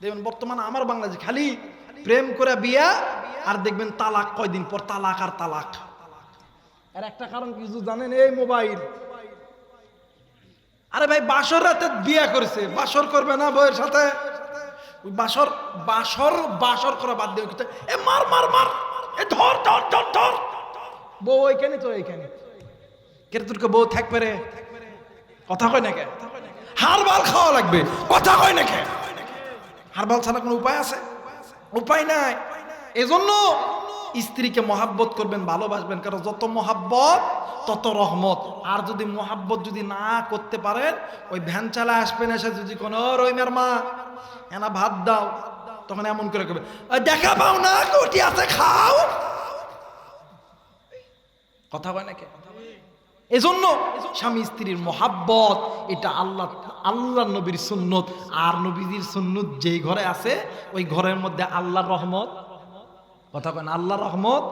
দেখবেন বর্তমানে আমার বাংলাদেশে খালি প্রেম করে বিয়া, আর দেখবেন তালাক কয়দিন পর তালাক আর তালাক। আর একটা কারণ কিছু জানেন? এই মোবাইল। আরে ভাই বাসর রাতে বিয়া করেছে, বাসর করবে না বউয়ের সাথে? ওই বাসর বাসর বাসর করা বাদ দিয়ে এ মার মার মার, এ ধর ধর ধর ধর, বউ ওইখানে তো এইখানে কেটে তোরকে বউ থাকবে রে, কথা কয় না কে? হারবাল খাওয়া লাগবে, কথা কয় না কে? হারবাল ছাড়া কোনো উপায় আছে? উপায় নাই। এজন্য স্ত্রীকে মহাব্বত করবেন, ভালোবাসবেন, কারণ যত মহাব্বত তত রহমত। আর যদি মহাব্বত যদি না করতে পারেন, ওই ভ্যান চালা আসবেন, এসে যদি কোনো রহিমের মা এনা ভাত দাও, তখন এমন করে করবে, দেখা পাও না কোটি আছে খাও, কথা কয় নাকি? এজন্য স্বামী স্ত্রীর মহাব্বত এটা আল্লাহ নবীর সুন্নত। আর নবীজির সুন্নত যেই ঘরে আছে ওই ঘরের মধ্যে আল্লাহর রহমত, কথা কয় না, আল্লাহর রহমত